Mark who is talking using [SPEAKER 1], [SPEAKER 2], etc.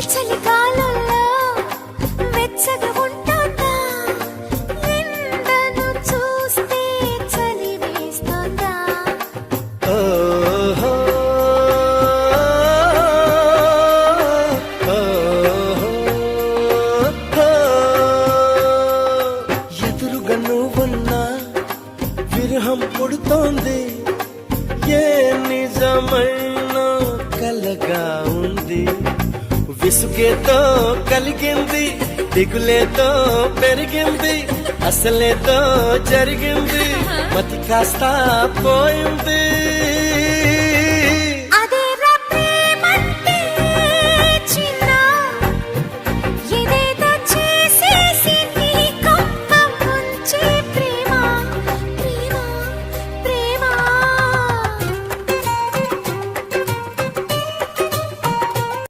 [SPEAKER 1] చలికాలంలో వెచ్చగా ఉంటుందా ఎండను చూస్తే చలి వేస్తుందా
[SPEAKER 2] ఓహో, ఎదురుగా నువ్వున్నా విరహం పుడుతోంది ఏ నిజమైన కలగా ఉంది విసుగేతో కలిగింది దిగులేతో పెరిగింది అసలేతో జరిగింది మతి కాస్త పోయింది